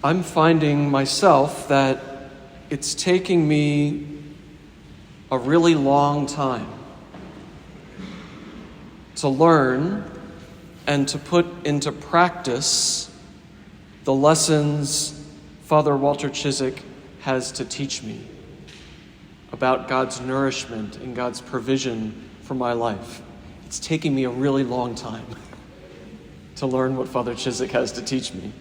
I'm finding myself that it's taking me a really long time to learn and to put into practice the lessons Father Walter Ciszek has to teach me about God's nourishment and God's provision for my life. It's taking me a really long time to learn what Father Ciszek has to teach me.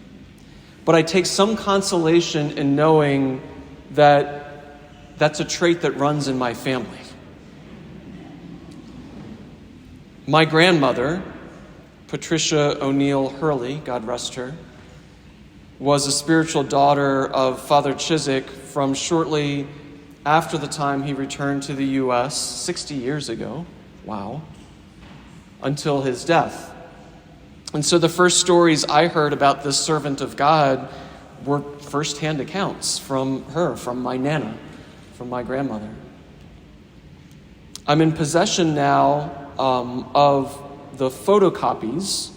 But I take some consolation in knowing that that's a trait that runs in my family. My grandmother, Patricia O'Neill Hurley, God rest her, was a spiritual daughter of Father Ciszek from shortly after the time he returned to the U.S. 60 years ago, wow, until his death. And so the first stories I heard about this servant of God were firsthand accounts from her, from my Nana, from my grandmother. I'm in possession now of the photocopies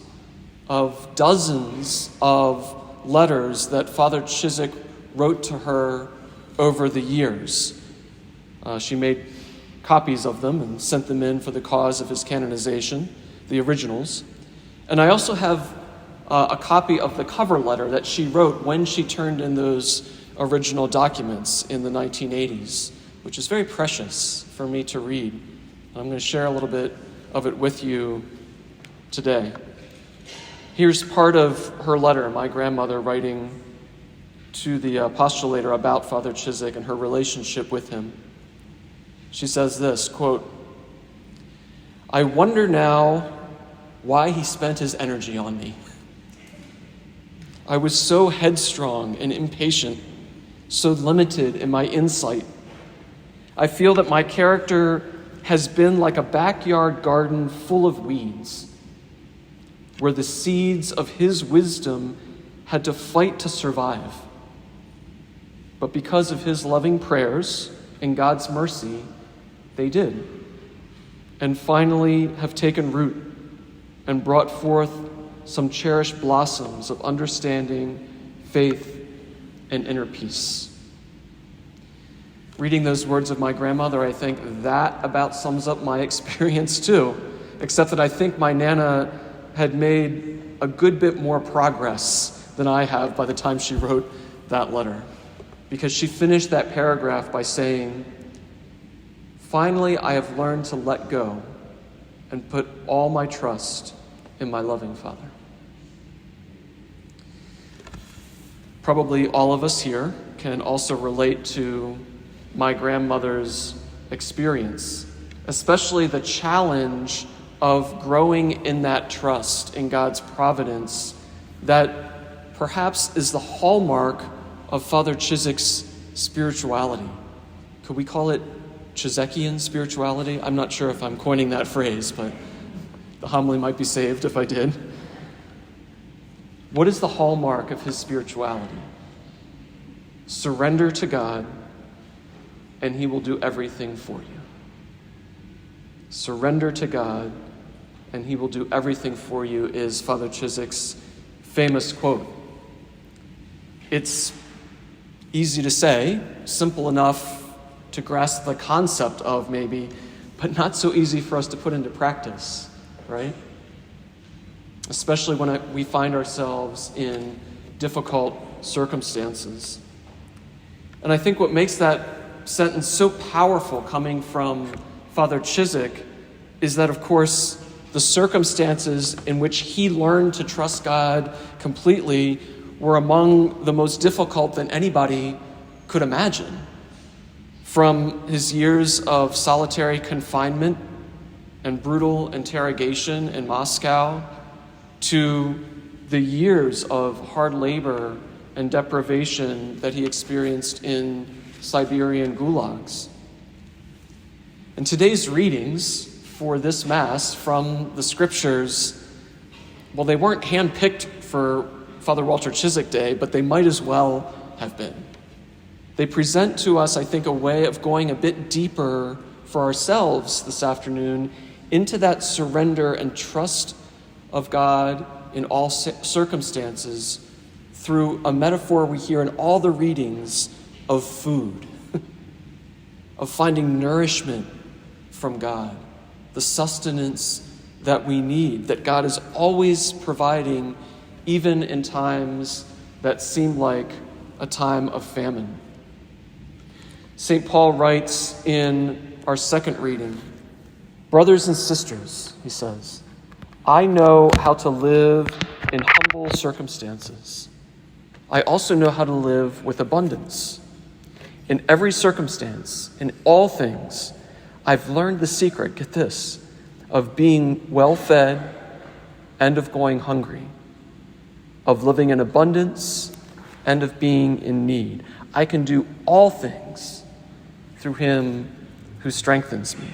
of dozens of letters that Father Ciszek wrote to her over the years. She made copies of them and sent them in for the cause of his canonization, the originals. And I also have a copy of the cover letter that she wrote when she turned in those original documents in the 1980s, which is very precious for me to read. I'm going to share a little bit of it with you today. Here's part of her letter, my grandmother writing to the postulator about Father Ciszek and her relationship with him. She says this, quote, "I wonder now why he spent his energy on me. I was so headstrong and impatient, so limited in my insight. I feel that my character has been like a backyard garden full of weeds, where the seeds of his wisdom had to fight to survive. But because of his loving prayers and God's mercy, they did, and finally have taken root and brought forth some cherished blossoms of understanding, faith, and inner peace." Reading those words of my grandmother, I think that about sums up my experience too, except that I think my Nana had made a good bit more progress than I have by the time she wrote that letter, because she finished that paragraph by saying, "Finally, I have learned to let go and put all my trust in my loving Father." Probably all of us here can also relate to my grandmother's experience, especially the challenge of growing in that trust in God's providence that perhaps is the hallmark of Father Ciszek's spirituality. Could we call it Cizekian spirituality? I'm not sure if I'm coining that phrase, but the homily might be saved if I did. What is the hallmark of his spirituality? Surrender to God, and he will do everything for you. Surrender to God, and he will do everything for you is Father Ciszek's famous quote. It's easy to say, simple enough to grasp the concept of maybe, but not so easy for us to put into practice, right? Especially when we find ourselves in difficult circumstances. And I think what makes that sentence so powerful coming from Father Ciszek is that, of course, the circumstances in which he learned to trust God completely were among the most difficult that anybody could imagine. From his years of solitary confinement and brutal interrogation in Moscow to the years of hard labor and deprivation that he experienced in Siberian gulags. And today's readings for this Mass from the Scriptures, well, they weren't handpicked for Father Walter Ciszek Day, but they might as well have been. They present to us, I think, a way of going a bit deeper for ourselves this afternoon into that surrender and trust of God in all circumstances through a metaphor we hear in all the readings of food, of finding nourishment from God, the sustenance that we need, that God is always providing, even in times that seem like a time of famine. St. Paul writes in our second reading, "Brothers and sisters," he says, "I know how to live in humble circumstances. I also know how to live with abundance. In every circumstance, in all things, I've learned the secret," get this, "of being well fed and of going hungry, of living in abundance and of being in need. I can do all things through him who strengthens me."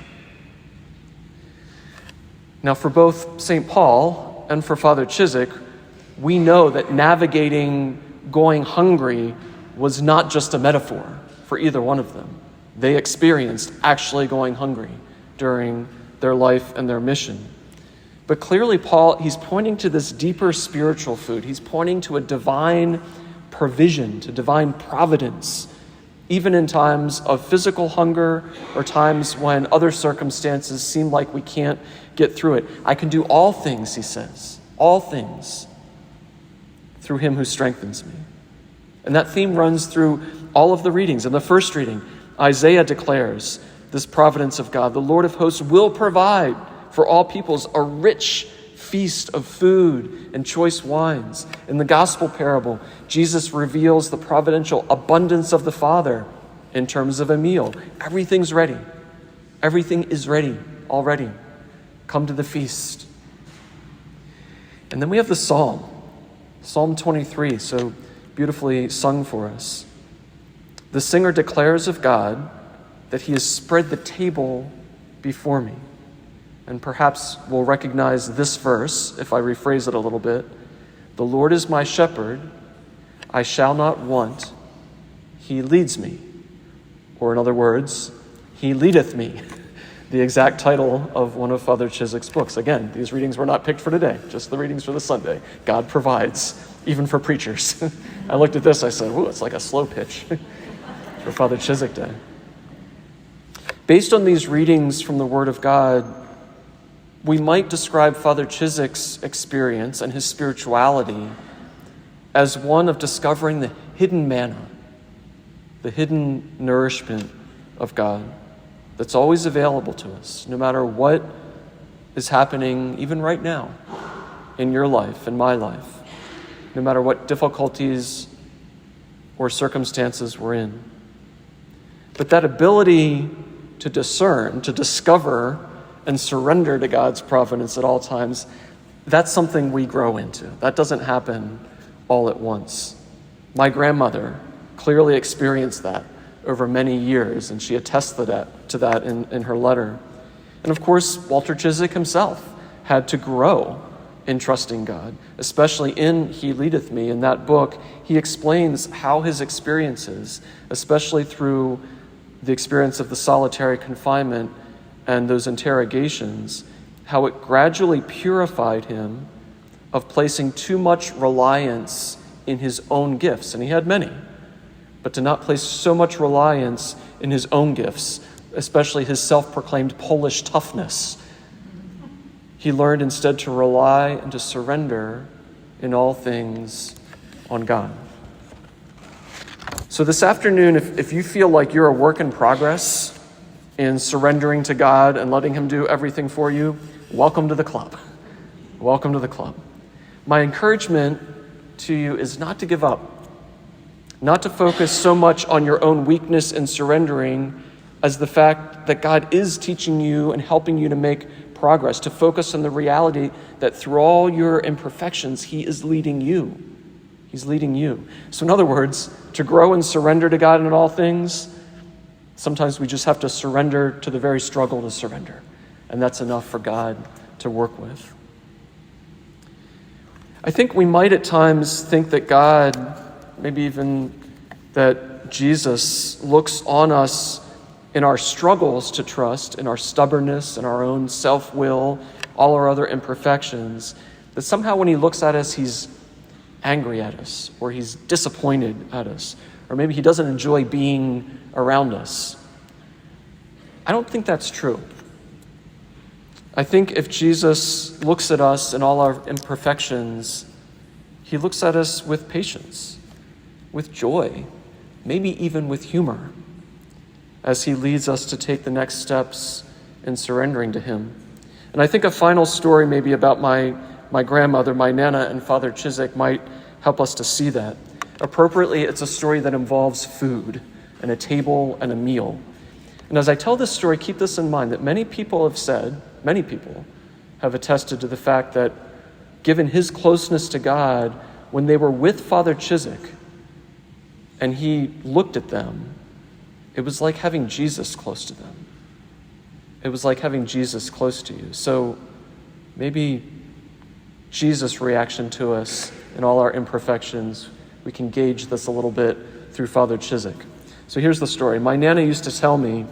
Now, for both St. Paul and for Father Ciszek, we know that navigating going hungry was not just a metaphor for either one of them. They experienced actually going hungry during their life and their mission. But clearly, Paul, he's pointing to this deeper spiritual food. He's pointing to a divine provision, to divine providence, even in times of physical hunger or times when other circumstances seem like we can't get through it. I can do all things, he says, all things through him who strengthens me. And that theme runs through all of the readings. In the first reading, Isaiah declares this providence of God. The Lord of hosts will provide for all peoples a rich feast of food and choice wines. In the gospel parable, Jesus reveals the providential abundance of the Father in terms of a meal. Everything's ready. Everything is ready already. Come to the feast. And then we have the Psalm, Psalm 23, so beautifully sung for us. The singer declares of God that he has spread the table before me. And perhaps we'll recognize this verse if I rephrase it a little bit. The Lord is my shepherd, I shall not want. He leads me. Or in other words, he leadeth me. The exact title of one of Father Cizek's books. Again, these readings were not picked for today, just the readings for the Sunday. God provides, even for preachers. I looked at this, I said, ooh, it's like a slow pitch for Father Ciszek Day. Based on these readings from the Word of God, we might describe Father Cizek's experience and his spirituality as one of discovering the hidden manna, the hidden nourishment of God that's always available to us, no matter what is happening even right now in your life, in my life, no matter what difficulties or circumstances we're in. But that ability to discern, to discover, and surrender to God's providence at all times, that's something we grow into. That doesn't happen all at once. My grandmother clearly experienced that over many years, and she attests to that in her letter. And of course, Walter Ciszek himself had to grow in trusting God, especially in He Leadeth Me. In that book, he explains how his experiences, especially through the experience of the solitary confinement and those interrogations, how it gradually purified him of placing too much reliance in his own gifts. And he had many, but to not place so much reliance in his own gifts, especially his self-proclaimed Polish toughness. He learned instead to rely and to surrender in all things on God. So this afternoon, if you feel like you're a work in progress in surrendering to God and letting Him do everything for you, welcome to the club. Welcome to the club. My encouragement to you is not to give up, not to focus so much on your own weakness in surrendering as the fact that God is teaching you and helping you to make progress, to focus on the reality that through all your imperfections, He is leading you. He's leading you. So in other words, to grow and surrender to God in all things, sometimes we just have to surrender to the very struggle to surrender. And that's enough for God to work with. I think we might at times think that God, maybe even that Jesus, looks on us in our struggles to trust, in our stubbornness, in our own self-will, all our other imperfections, that somehow when He looks at us, He's angry at us, or he's disappointed at us, or maybe he doesn't enjoy being around us. I don't think that's true. I think if Jesus looks at us in all our imperfections, he looks at us with patience, with joy, maybe even with humor, as he leads us to take the next steps in surrendering to him. And I think a final story maybe about my grandmother, my Nana, and Father Ciszek might help us to see that. Appropriately, it's a story that involves food and a table and a meal. And as I tell this story, keep this in mind, that many people have attested to the fact that given his closeness to God, when they were with Father Ciszek and he looked at them, it was like having Jesus close to them. It was like having Jesus close to you. So maybe Jesus' reaction to us in all our imperfections, we can gauge this a little bit through Father Ciszek. So here's the story. My Nana used to tell me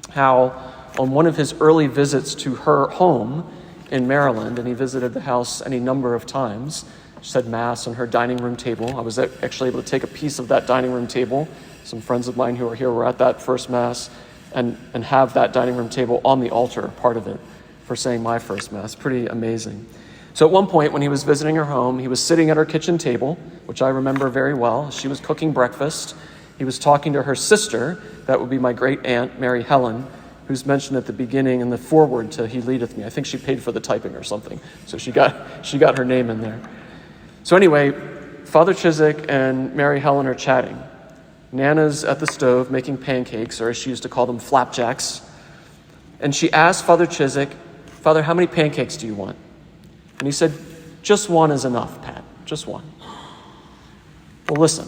how on one of his early visits to her home in Maryland, and he visited the house any number of times, she said Mass on her dining room table. I was actually able to take a piece of that dining room table. Some friends of mine who are here were at that first Mass, and have that dining room table on the altar, part of it, for saying my first Mass. Pretty amazing. So at one point when he was visiting her home, he was sitting at her kitchen table, which I remember very well. She was cooking breakfast. He was talking to her sister, that would be my great aunt, Mary Helen, who's mentioned at the beginning in the foreword to He Leadeth Me. I think she paid for the typing or something, so she got her name in there. So anyway, Father Ciszek and Mary Helen are chatting. Nana's at the stove making pancakes, or as she used to call them, flapjacks. And she asked Father Ciszek, "Father, how many pancakes do you want?" And he said, "Just one is enough, Pat, just one." Well, listen,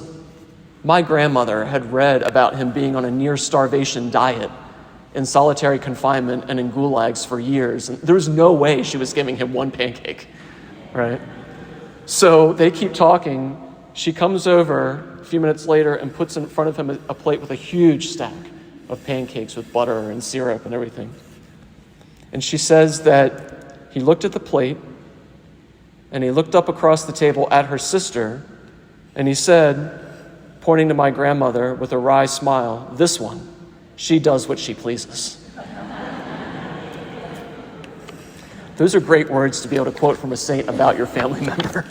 my grandmother had read about him being on a near starvation diet in solitary confinement and in gulags for years. And there was no way she was giving him one pancake, right? So they keep talking. She comes over a few minutes later and puts in front of him a plate with a huge stack of pancakes with butter and syrup and everything. And she says that he looked at the plate and he looked up across the table at her sister and he said, pointing to my grandmother with a wry smile, "This one, she does what she pleases." Those are great words to be able to quote from a saint about your family member.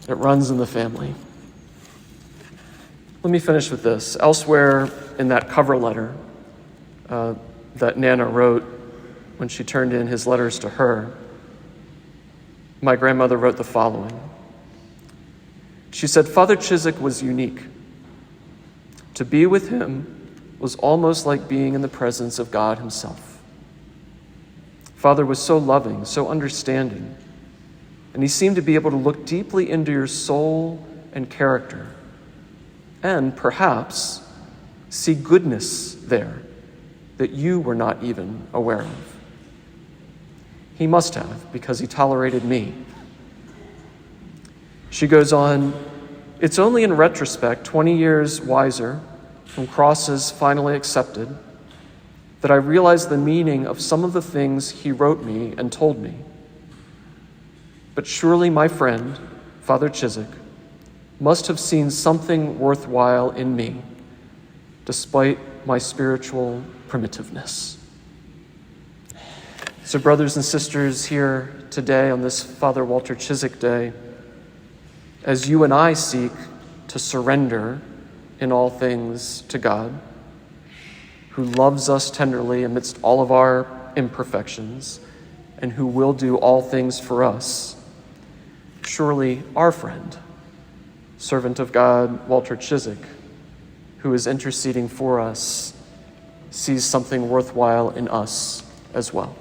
It runs in the family. Let me finish with this. Elsewhere in that cover letter that Nana wrote when she turned in his letters to her, my grandmother wrote the following. She said, "Father Ciszek was unique. To be with him was almost like being in the presence of God himself. Father was so loving, so understanding, and he seemed to be able to look deeply into your soul and character, and perhaps see goodness there that you were not even aware of. He must have, because he tolerated me." She goes on, "It's only in retrospect, 20 years wiser, from crosses finally accepted, that I realized the meaning of some of the things he wrote me and told me. But surely my friend, Father Ciszek, must have seen something worthwhile in me, despite my spiritual primitiveness." So brothers and sisters here today on this Father Walter Ciszek Day, as you and I seek to surrender in all things to God, who loves us tenderly amidst all of our imperfections, and who will do all things for us, surely our friend, servant of God, Walter Ciszek, who is interceding for us, sees something worthwhile in us as well.